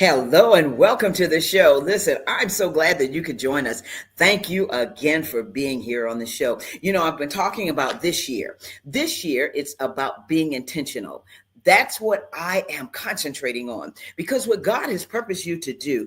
Hello and welcome to the show. Listen, I'm so glad that you could join us. Thank you again for being here on the show. I've been talking about this year. This year, it's about being intentional. That's what I am concentrating on because what God has purposed you to do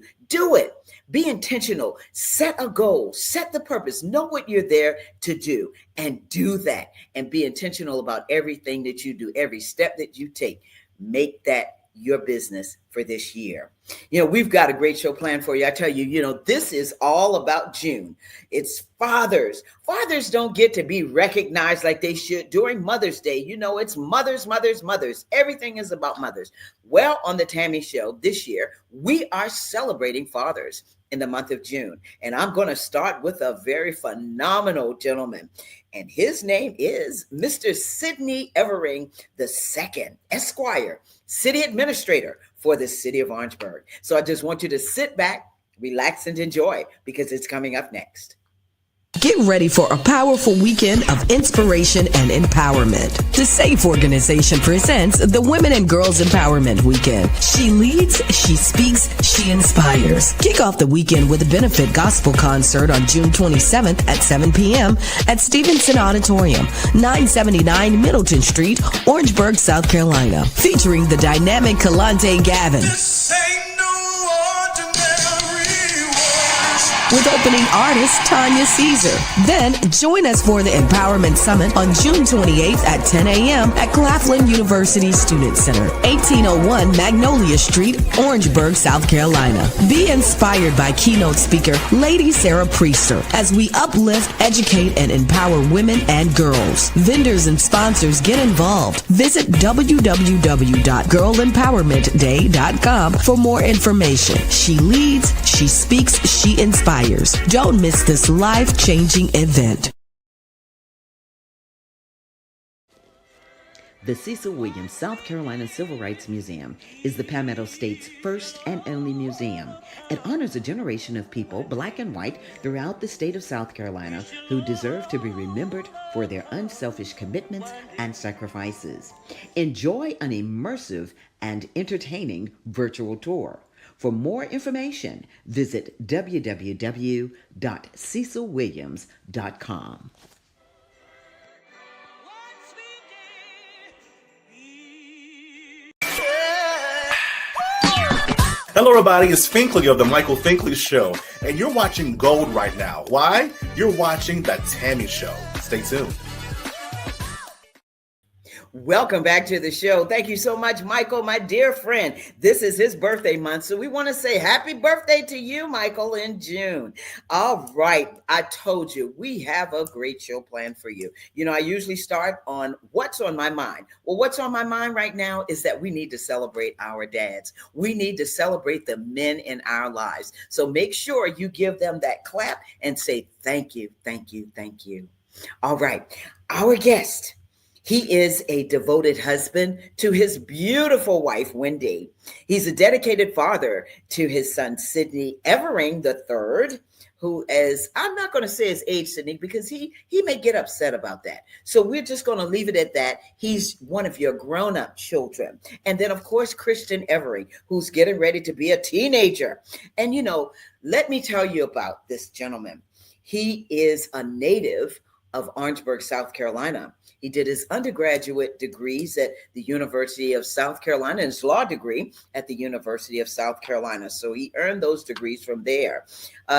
it. Be intentional. Set a goal, set the purpose, know what you're there to do, and do that. And be intentional about everything that you do, every step that you take. Make that your business for this year. We've got a great show planned for you. I tell you, this is all about June. It's fathers. Fathers don't get to be recognized like they should during Mother's Day. It's mothers. Everything is about mothers. Well, on the Tammy Show this year, we are celebrating fathers in the month of June. And I'm going to start with a very phenomenal gentleman. And his name is Mr. Sidney Evering II, Esquire, City Administrator for the City of Orangeburg. So I just want you to sit back, relax, and enjoy because it's coming up next. Get ready for a powerful weekend of inspiration and empowerment. The SAFE organization presents the Women and Girls Empowerment Weekend. She leads, she speaks, she inspires. Kick off the weekend with a benefit gospel concert on June 27th at 7 p.m. at Stevenson Auditorium, 979 Middleton Street, Orangeburg, South Carolina. Featuring the dynamic Kalante Gavin. With opening artist Tanya Caesar. Then join us for the Empowerment Summit on June 28th at 10 a.m. at Claflin University Student Center, 1801 Magnolia Street, Orangeburg, South Carolina. Be inspired by keynote speaker Lady Sarah Priester as we uplift, educate, and empower women and girls. Vendors and sponsors get involved. Visit www.girlempowermentday.com for more information. She leads, she speaks, she inspires. Don't miss this life-changing event. The Cecil Williams South Carolina Civil Rights Museum is the Palmetto State's first and only museum. It honors a generation of people, black and white, throughout the state of South Carolina who deserve to be remembered for their unselfish commitments and sacrifices. Enjoy an immersive and entertaining virtual tour. For more information, visit www.cecilwilliams.com. Hello, everybody. It's Finkley of The Michael Finkley Show, and you're watching Gold right now. Why? You're watching The Tammy Show. Stay tuned. Welcome back to the show. Thank you so much, Michael, my dear friend. This is his birthday month, so we want to say happy birthday to you, Michael, in June. All right. I told you we have a great show planned for you. I usually start on what's on my mind. Well, what's on my mind right now is that we need to celebrate our dads. We need to celebrate the men in our lives. So make sure you give them that clap and say, thank you, thank you, thank you. All right. Our guest. He is a devoted husband to his beautiful wife, Wendy. He's a dedicated father to his son, Sidney Evering III, who is, I'm not going to say his age, Sidney, because he may get upset about that. So we're just going to leave it at that. He's one of your grown-up children. And then, of course, Christian Evering, who's getting ready to be a teenager. And, let me tell you about this gentleman. He is a native of Orangeburg, South Carolina. He did his undergraduate degrees at the University of South Carolina and his law degree at the University of South Carolina. So he earned those degrees from there.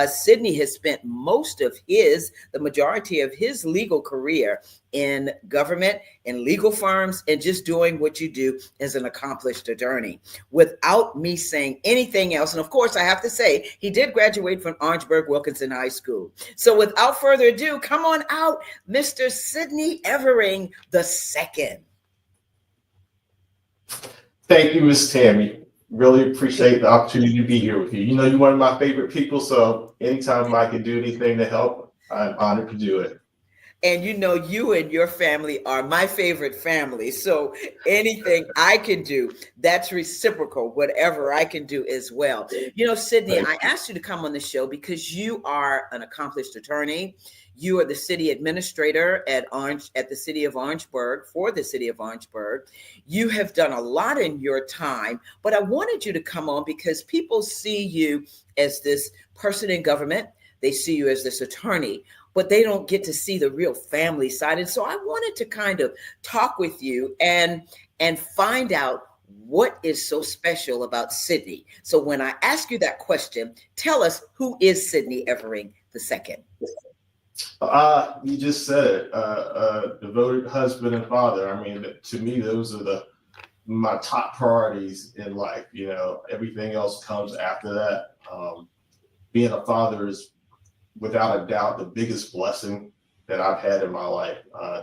Sidney has spent the majority of his legal career in government, in legal firms, and just doing what you do as an accomplished attorney. Without me saying anything else, and of course I have to say, he did graduate from Orangeburg Wilkinson High School. So without further ado, come on out, Mr. Sidney Evering II. Thank you, Miss Tammy. Really appreciate the opportunity to be here with you. You're one of my favorite people, so anytime I can do anything to help, I'm honored to do it. And you and your family are my favorite family. So anything I can do, that's reciprocal, whatever I can do as well. Sidney, I asked you to come on the show because you are an accomplished attorney. You are the city administrator at the city of Orangeburg, for the city of Orangeburg. You have done a lot in your time, but I wanted you to come on because people see you as this person in government. They see you as this attorney, but they don't get to see the real family side. And so I wanted to kind of talk with you and find out what is so special about Sidney. So when I ask you that question, tell us, who is Sidney Evering II? You just said it. Devoted husband and father. I mean, to me, those are my top priorities in life. Everything else comes after that. Being a father is, without a doubt, the biggest blessing that I've had in my life.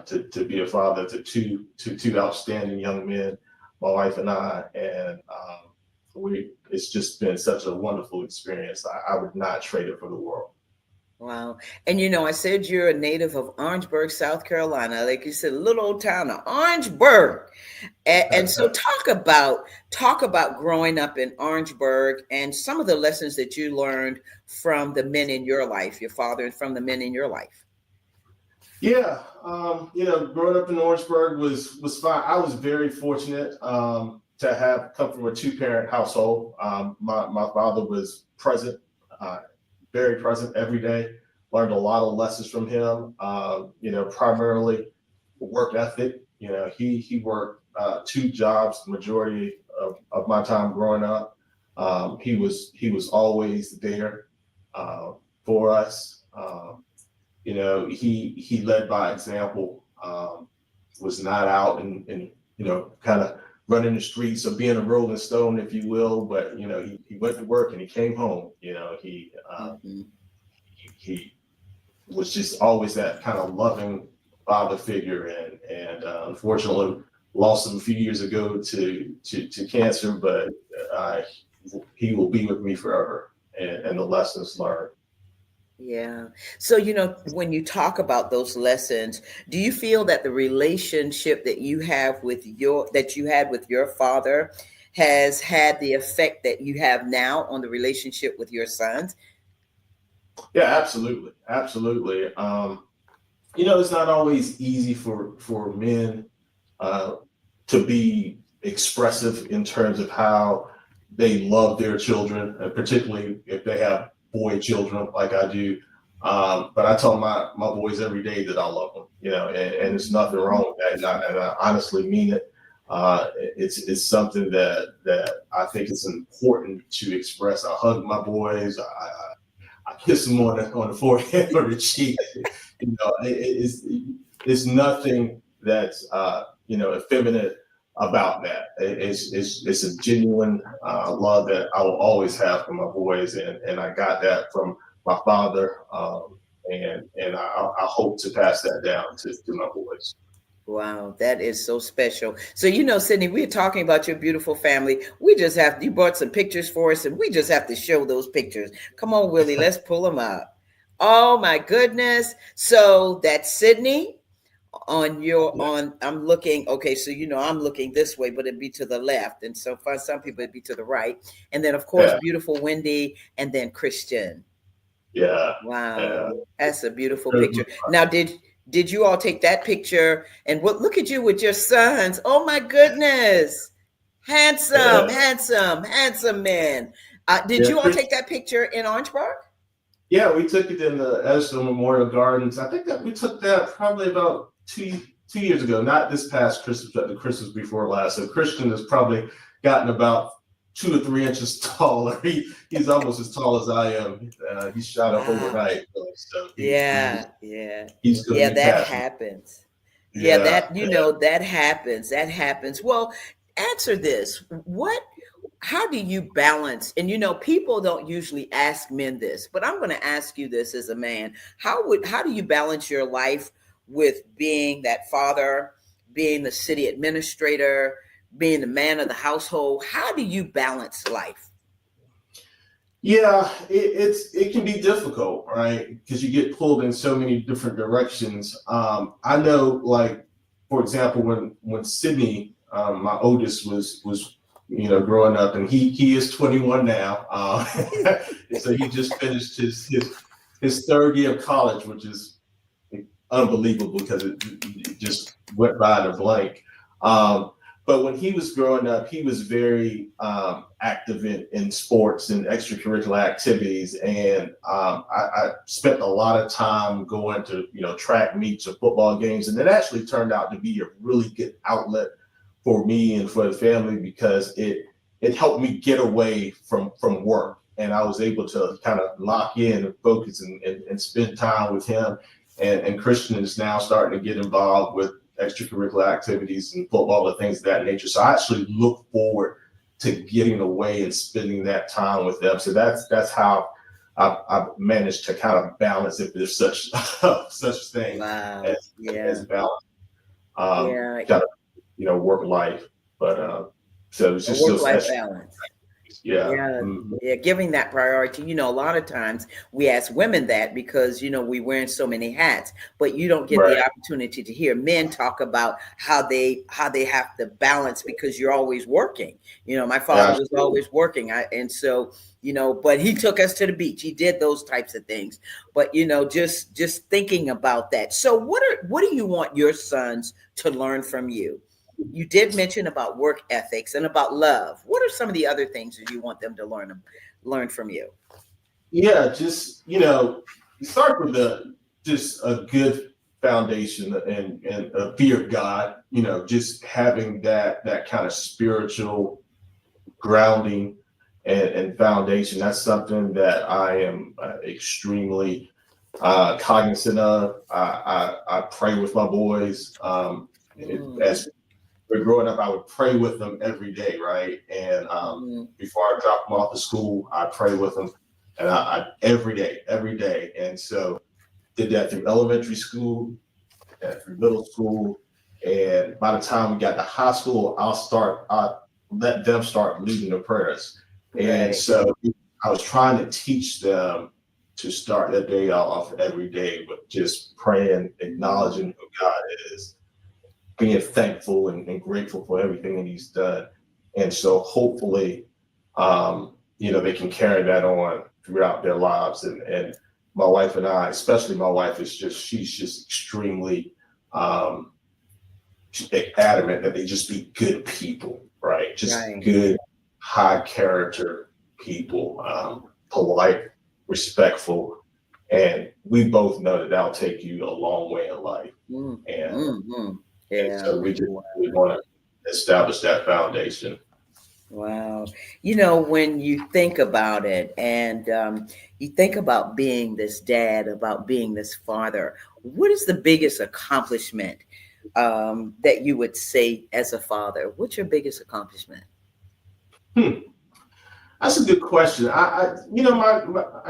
To be a father to two outstanding young men, my wife and I, and it's just been such a wonderful experience. I would not trade it for the world. Wow. And I said you're a native of Orangeburg, South Carolina. Like you said, little old town of Orangeburg. And so talk about growing up in Orangeburg and some of the lessons that you learned from the men in your life, your father, and from the men in your life. Yeah. Growing up in Orangeburg was fine. I was very fortunate to have come from a 2-parent household. My father was present, very present every day. Learned a lot of lessons from him. Primarily work ethic. He worked 2 jobs the majority of my time growing up. He was always there for us. He led by example. Was not out and kind of running the streets or being a rolling stone, if you will. But he went to work and he came home. He was just always that kind of loving father figure, and unfortunately lost him a few years ago to cancer. But he will be with me forever, and the lessons learned. Yeah. So, when you talk about those lessons, do you feel that the relationship that you had with your father has had the effect that you have now on the relationship with your sons? Yeah, absolutely. Absolutely. It's not always easy for men to be expressive in terms of how they love their children, and particularly if they have boy children like I do. But I tell my boys every day that I love them, and there's nothing wrong with that. And I honestly mean it. It's something that I think is important to express. I hug my boys. I kiss them on the forehead or the cheek. It's nothing that's effeminate about that. It's a genuine love that I will always have for my boys, and I got that from my father, and I hope to pass that down to my boys. Wow, that is so special. So, Sidney, we're talking about your beautiful family. You brought some pictures for us, and we just have to show those pictures. Come on, Willie, let's pull them up. Oh my goodness. So that's Sidney I'm looking, okay, so I'm looking this way, but it'd be to the left. And so for some people it'd be to the right. And then of course, beautiful Wendy, and then Christian. Yeah. Wow. That's a beautiful picture. Now, did you all take that picture and look at you with your sons? Oh my goodness. Handsome man. Did you all take that picture in Orangeburg? Yeah, we took it in the Edison Memorial Gardens. I think that we took that probably about two years ago, not this past Christmas, but the Christmas before last. So Christian has probably gotten about 2 or 3 inches taller. He's almost as tall as I am. He's shot up overnight. So that happens. That happens. That happens. Well, answer this. How do you balance? And people don't usually ask men this, but I'm going to ask you this as a man. How do you balance your life with being that father, being the city administrator, being the man of the household? How do you balance life? Yeah, it can be difficult, right? Because you get pulled in so many different directions. I know, like for example, when Sydney, my oldest, was growing up, and he is 21 now, so he just finished his third year of college, which is unbelievable because it just went by in a blank. Um, but when he was growing up, he was very active in sports and extracurricular activities, and I spent a lot of time going to track meets or football games, and it actually turned out to be a really good outlet for me and for the family because it helped me get away from work, and I was able to kind of lock in and focus and spend time with him. And Christian is now starting to get involved with extracurricular activities and football and things of that nature. So I actually look forward to getting away and spending that time with them. So that's how I've managed to kind of balance, if there's such such thing Wow. as balance, Yeah. kind of work life. But so it's just Work-life balance. yeah. Yeah, yeah, giving that priority. A lot of times we ask women that because, we wearing so many hats, but you don't get Right. the opportunity to hear men talk about how they have to balance because you're always working. My father was always working. And so, but he took us to the beach. He did those types of things. But, just thinking about that. So what do you want your sons to learn from you? You did mention about work ethics and about love. What are some of the other things that you want them to learn from you? Yeah, just start with just a good foundation and a fear of God. Just having that kind of spiritual grounding and foundation. That's something that I am extremely cognizant of. I pray with my boys. As we're growing up, I would pray with them every day, right? And before I drop them off to school, I pray with them, and I every day. And so did that through elementary school, through middle school, and by the time we got to high school, I let them start leading the prayers. And so I was trying to teach them to start their day off every day with just praying, acknowledging who God is, being thankful and grateful for everything that he's done. And so hopefully, they can carry that on throughout their lives. And my wife and I, especially my wife, she's just extremely adamant that they just be good people, right? Just good, high character people, polite, respectful. And we both know that that'll take you a long way in life. And so we want to establish that foundation. Wow. When you think about it and you think about being this dad, about being this father, what is the biggest accomplishment that you would say as a father? What's your biggest accomplishment? That's a good question. I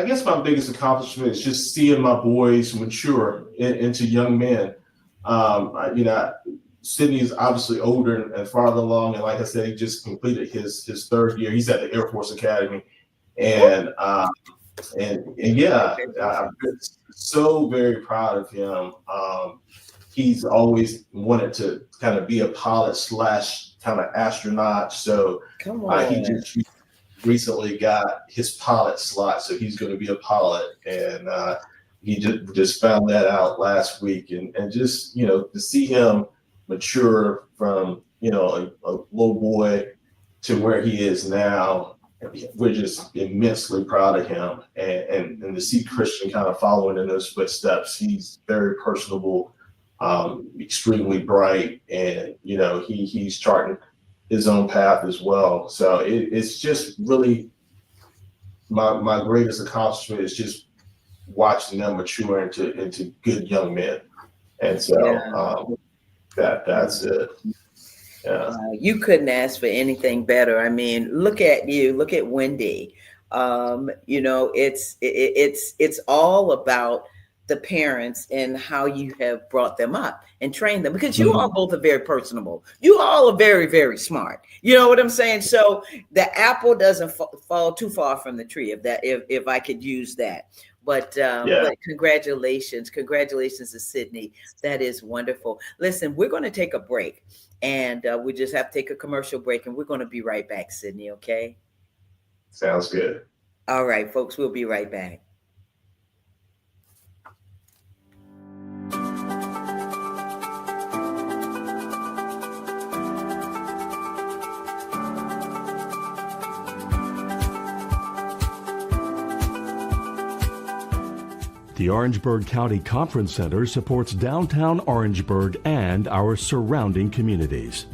guess my biggest accomplishment is just seeing my boys mature into young men. Sidney is obviously older and farther along, and like I said, he just completed his third year. He's at the Air Force Academy, and yeah, I'm so very proud of him. He's always wanted to kind of be a pilot / kind of astronaut, so he just recently got his pilot slot, so he's going to be a pilot, and he just found that out last week, and just to see him mature from a little boy to where he is now, we're just immensely proud of him, and to see Christian kind of following in those footsteps. He's very personable, extremely bright, and he's charting his own path as well. So it's just really my greatest accomplishment is just watching them mature into good young men, and so that's it. Yeah. You couldn't ask for anything better. I mean, look at you. Look at Wendy. It's all about the parents and how you have brought them up and trained them, because you all both are very personable. You all are very, very smart. You know what I'm saying? So the apple doesn't fall too far from the tree, if I could use that. But congratulations to Sidney. That is wonderful. Listen, we're going to take a break, and we just have to take a commercial break, and we're going to be right back, Sidney. Okay. Sounds good. All right, folks, we'll be right back. The Orangeburg County Conference Center supports downtown Orangeburg and our surrounding communities.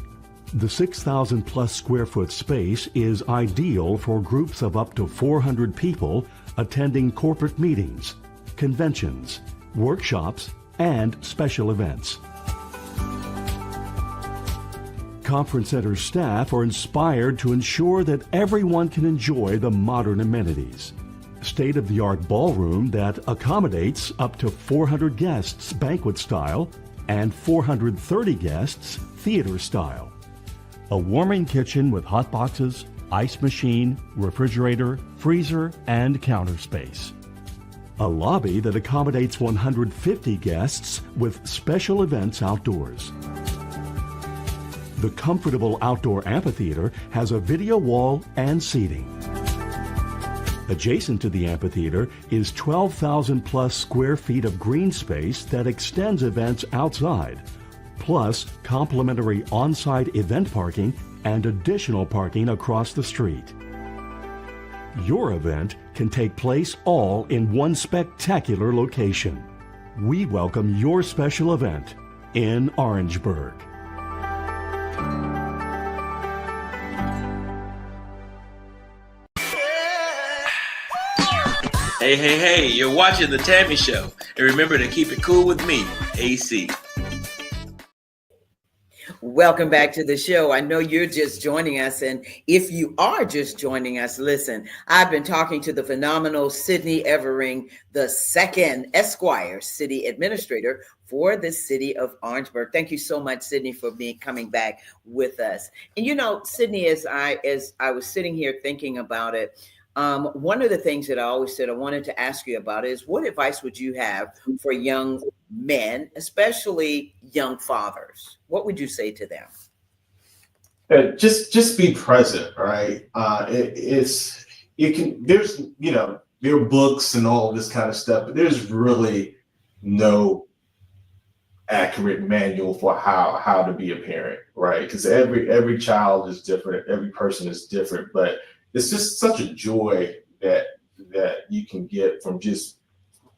The 6,000 plus square foot space is ideal for groups of up to 400 people attending corporate meetings, conventions, workshops, and special events. Conference Center staff are inspired to ensure that everyone can enjoy the modern amenities. State-of-the-art ballroom that accommodates up to 400 guests banquet style and 430 guests theater style. A warming kitchen with hot boxes, ice machine, refrigerator, freezer, and counter space. A lobby that accommodates 150 guests with special events outdoors. The comfortable outdoor amphitheater has a video wall and seating. Adjacent to the amphitheater is 12,000 plus square feet of green space that extends events outside, plus complimentary on-site event parking and additional parking across the street. Your event can take place all in one spectacular location. We welcome your special event in Orangeburg. Hey, you're watching The Tammy Show. And remember to keep it cool with me, AC. Welcome back to the show. I know you're just joining us. And if you are just joining us, listen, I've been talking to the phenomenal Sidney Evering II, Esquire, City Administrator for the city of Orangeburg. Thank you so much, Sidney, for coming back with us. And you know, Sidney, as I was sitting here thinking about it, one of the things that I always said I wanted to ask you about is, what advice would you have for young men, especially young fathers? What would you say to them? Just be present, right? There's there are books and all this kind of stuff, but there's really no accurate manual for how to be a parent, right? Because every child is different, every person is different, but it's just such a joy that you can get from just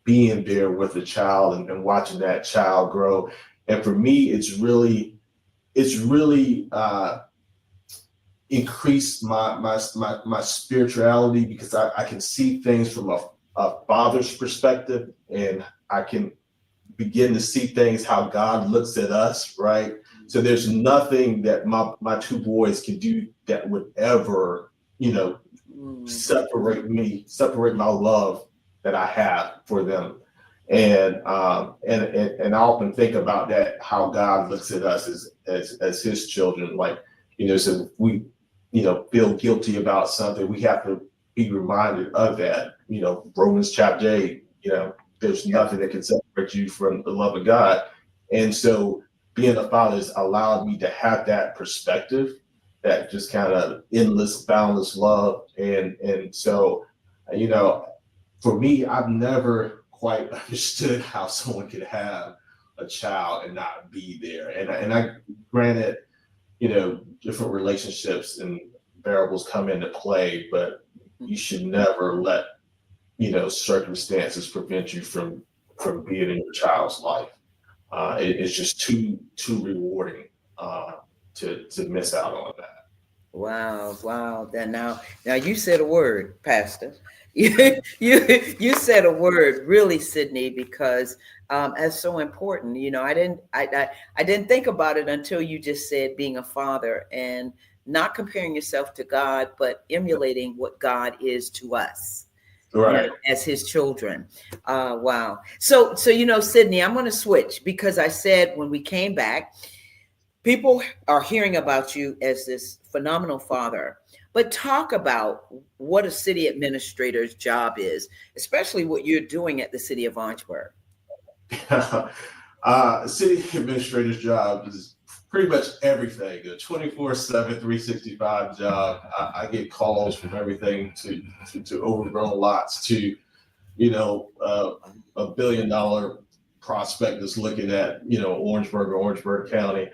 being there with a child and watching that child grow. And for me, it's really increased my spirituality, because I can see things from a father's perspective, and I can begin to see things how God looks at us, right? So there's nothing that my two boys can do that would ever separate my love that I have for them. And I often think about that, how God looks at us as his children. Like, so if we, feel guilty about something, we have to be reminded of that. Romans chapter 8, there's nothing that can separate you from the love of God. And so being a father has allowed me to have that perspective, that just kind of endless, boundless love. And so, for me, I've never quite understood how someone could have a child and not be there. And I granted, different relationships and variables come into play, but you should never let, circumstances prevent you from being in your child's life. It's just too rewarding to miss out on that. Wow. Then now you said a word, Pastor. You said a word, really, Sidney, because that's so important. I didn't think about it until you just said being a father and not comparing yourself to God, but emulating what God is to us. Right. as his children. Wow. So, Sydney, I'm going to switch because I said when we came back, people are hearing about you as this phenomenal father, but talk about what a city administrator's job is, especially what you're doing at the city of Orangeburg. City administrator's job is pretty much everything, a 24/7, 365 job. I get calls from everything to overgrown lots to, a $1 billion prospect that's looking at, Orangeburg or Orangeburg County.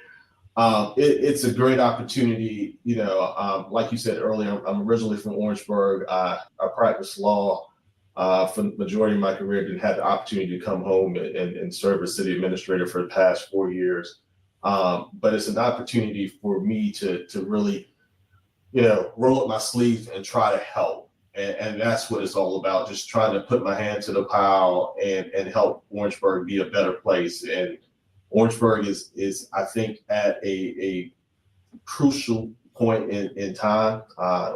It's a great opportunity. Like you said earlier, I'm originally from Orangeburg. I practiced law for the majority of my career. Didn't have the opportunity to come home and serve as city administrator for the past 4 years. But it's an opportunity for me to really, roll up my sleeves and try to help. And that's what it's all about. Just trying to put my hand to the pile and help Orangeburg be a better place. And Orangeburg is I think, at a crucial point in time.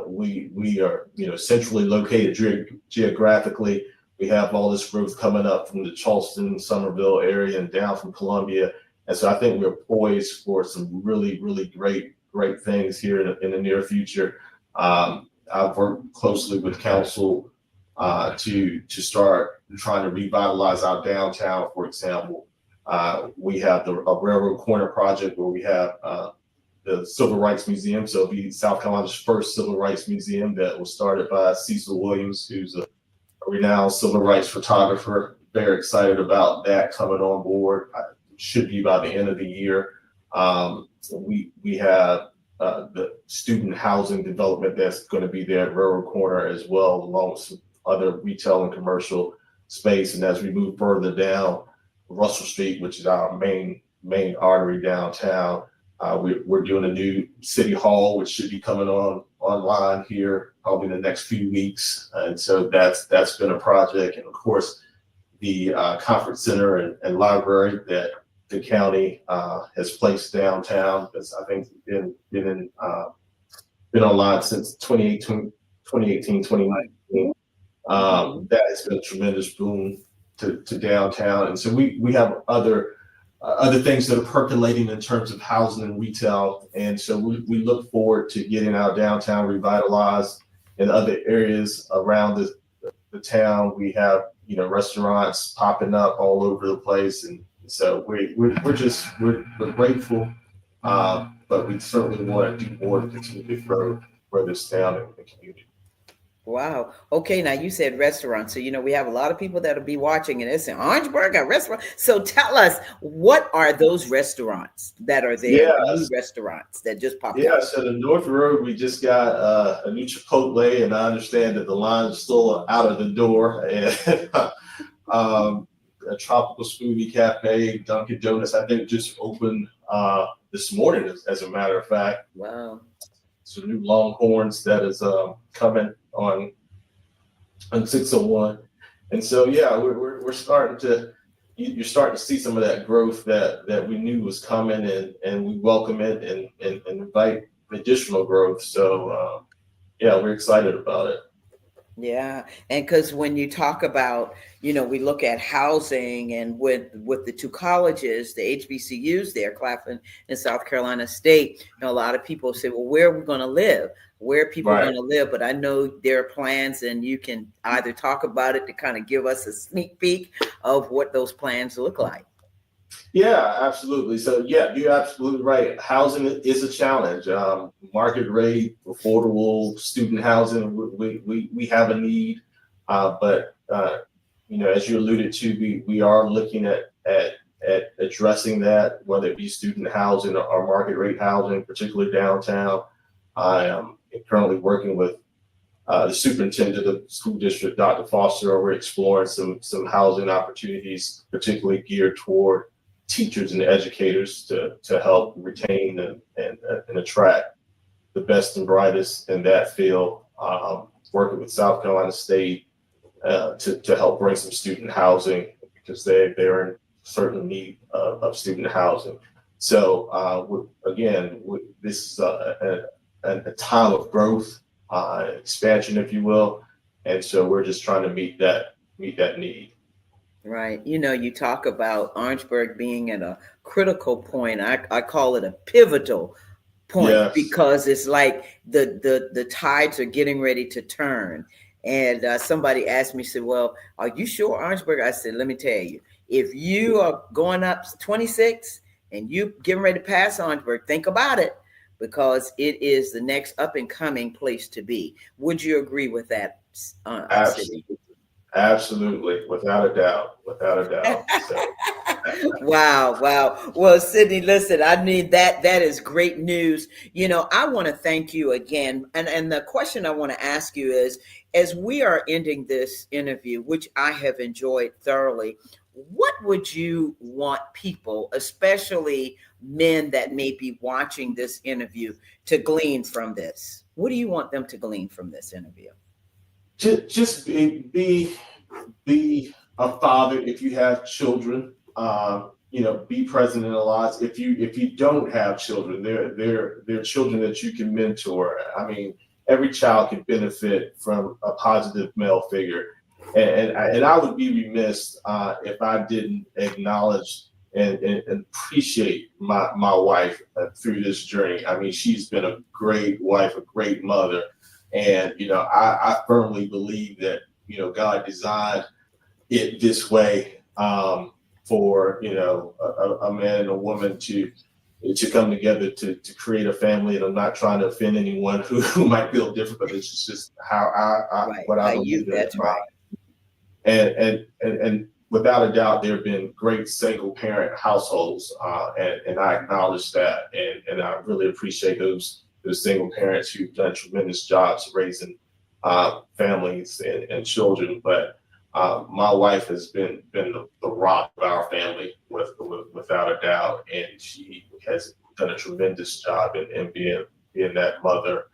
We are, centrally located geographically. We have all this growth coming up from the Charleston, Somerville area and down from Columbia. And so I think we're poised for some really, really great things here in the near future. I've worked closely with council to start trying to revitalize our downtown, for example. We have a railroad corner project where we have the Civil Rights Museum. So it'll be South Carolina's first civil rights museum that was started by Cecil Williams, who's a renowned civil rights photographer. Very excited about that coming on board. Should be by the end of the year. We have the student housing development that's going to be there at Railroad Corner as well, along with some other retail and commercial space. And as we move further down Russell Street, which is our main artery downtown, we're doing a new city hall, which should be coming online here probably in the next few weeks. And so that's been a project. And of course, the conference center and library that the county has placed downtown. That's, I think, been online since 2018, 2019. That has been a tremendous boom to downtown. And so we have other things that are percolating in terms of housing and retail. And so we look forward to getting our downtown revitalized in other areas around the town. We have, restaurants popping up all over the place. And so we're grateful, but we certainly want to do more to continue to grow this town and the community. Wow. Okay. Now you said restaurants. So, we have a lot of people that'll be watching and they're saying Orangeburg, a restaurant. So tell us, what are those restaurants that are there? Yeah. New restaurants that just popped up? Yeah. So the North Road, we just got a new Chipotle, and I understand that the line's still out of the door. And a tropical smoothie cafe, Dunkin' Donuts, I think just opened this morning, as a matter of fact. Wow. Some new Longhorns that is coming on 601. And so, yeah, we're starting to, you're starting to see some of that growth that we knew was coming, and we welcome it and invite additional growth. So, yeah, we're excited about it. Yeah. And because when you talk about, we look at housing, and with the two colleges, the HBCUs there, Claflin and South Carolina State, a lot of people say, well, where are we going to live? Where are people going to live? But I know there are plans, and you can either talk about it to kind of give us a sneak peek of what those plans look like. Yeah, absolutely. So, yeah, you're absolutely right. Housing is a challenge. Market rate, affordable student housing, we have a need. But, as you alluded to, we are looking at addressing that, whether it be student housing or market rate housing, particularly downtown. I am currently working with the superintendent of the school district, Dr. Foster. We're exploring some housing opportunities, particularly geared toward teachers and educators to help retain and attract the best and brightest in that field. Working with South Carolina State to help bring some student housing, because they're in certain need of student housing. So this is a time of growth, expansion, if you will. And so we're just trying to meet that need. Right. You talk about Orangeburg being at a critical point. I call it a pivotal point Yes. because it's like the tides are getting ready to turn. And somebody asked me, said, "Well, are you sure Orangeburg?" I said, "Let me tell you, if you are going up 26 and you getting ready to pass Orangeburg, think about it because it is the next up and coming place to be." Would you agree with that, Sydney? Absolutely. Absolutely. Without a doubt. Without a doubt. So Wow, wow. Well, Sydney, listen, I need that. That is great news. I want to thank you again. And the question I want to ask you is, as we are ending this interview, which I have enjoyed thoroughly, what would you want people, especially men that may be watching this interview, to glean from this? What do you want them to glean from this interview? just be a father if you have children. Be present in their lives. If you don't have children, they're children that you can mentor. I mean, every child can benefit from a positive male figure, and I would be remiss if I didn't acknowledge and appreciate my wife through this journey. I mean, she's been a great wife, a great mother, and I firmly believe that God designed it this way, for a man and a woman to come together to create a family. And I'm not trying to offend anyone who might feel different, but it's just how Right. what I How you, believe in. that's right. And without a doubt, there have been great single parent households, and I acknowledge that, and I really appreciate those single parents who've done tremendous jobs raising families and children. But my wife has been the rock of our family, without a doubt, and she has done a tremendous job in being that mother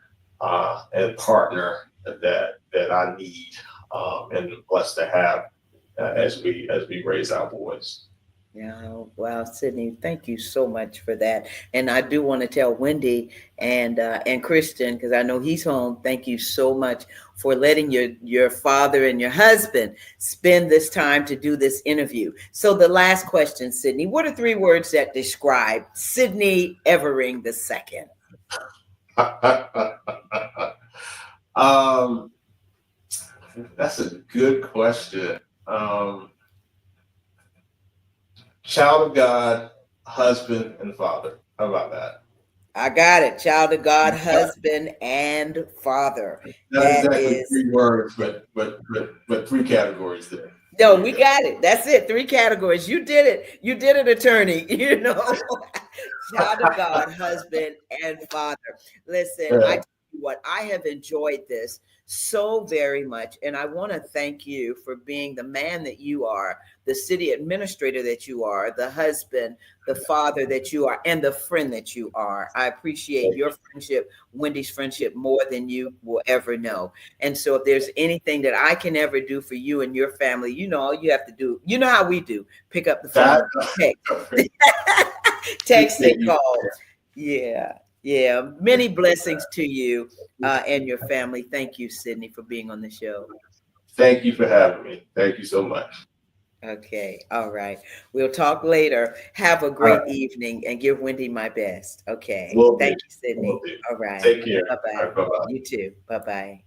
and partner that I need, and blessed to have as we raise our boys. Yeah, wow, Sydney, thank you so much for that. And I do want to tell Wendy and Christian, because I know he's home. Thank you so much for letting your father and your husband spend this time to do this interview. So the last question, Sydney, what are 3 words that describe Sidney Evering II? That's a good question. Child of God, husband, and father. How about that? I got it. Child of God, husband, and father. Not That exactly is 3 words, but 3 categories there. No, There we you go. got it. That's it. 3 categories. You did it. You did it, attorney. Child of God, husband, and father. Listen, I Yeah. tell you what, I have enjoyed this so very much. And I want to thank you for being the man that you are, the city administrator that you are, the husband, the father that you are, and the friend that you are. I appreciate your friendship, Wendy's friendship, more than you will ever know. And so if there's anything that I can ever do for you and your family, all you have to do, you know how we do, pick up the That, phone, text, text and call. Yeah. Yeah. Many blessings to you and your family. Thank you, Sidney, for being on the show. Thank you for having me. Thank you so much. Okay. All right. We'll talk later. Have a All right. great evening and give Wendy my best. Okay. Will do. Thank you, Sidney. Will do. All right. Take care. Bye All bye. right. Bye-bye. You too. Bye bye.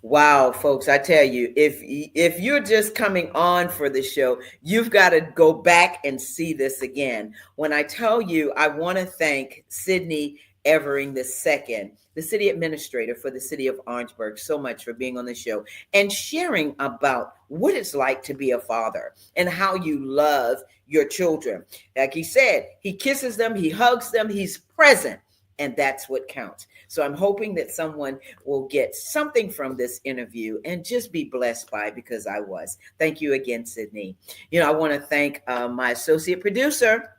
Wow, folks, I tell you, if you're just coming on for the show, you've got to go back and see this again. When I tell you, I want to thank Sidney Evering II, the city administrator for the city of Orangeburg, so much for being on the show and sharing about what it's like to be a father and how you love your children. Like he said, he kisses them, he hugs them, he's present. And that's what counts. So I'm hoping that someone will get something from this interview and just be blessed by it, because I was. Thank you again, Sidney. I want to thank my associate producer,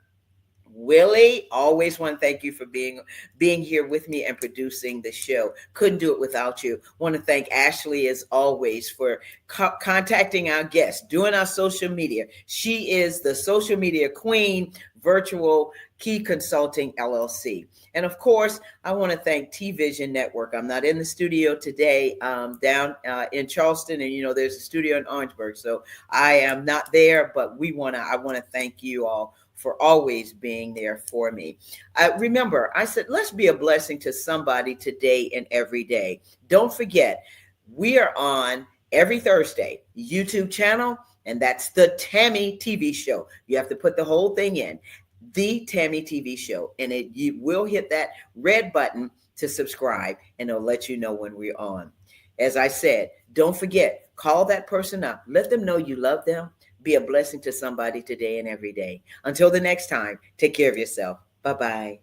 Willie, always want to thank you for being here with me and producing the show. Couldn't do it without you. Want to thank Ashley as always for contacting our guests, doing our social media. She is the social media queen, Virtual Key Consulting LLC. And of course, I want to thank T-Vision Network. I'm not in the studio today, down in Charleston, and there's a studio in Orangeburg, so I am not there. But I want to thank you all for always being there for me. Remember, I said, let's be a blessing to somebody today and every day. Don't forget, we are on every Thursday, YouTube channel, and that's the Tammy TV show. You have to put the whole thing in, the Tammy TV show, and you will hit that red button to subscribe, and it'll let you know when we're on. As I said, don't forget, call that person up. Let them know you love them. Be a blessing to somebody today and every day. Until the next time, take care of yourself. Bye-bye.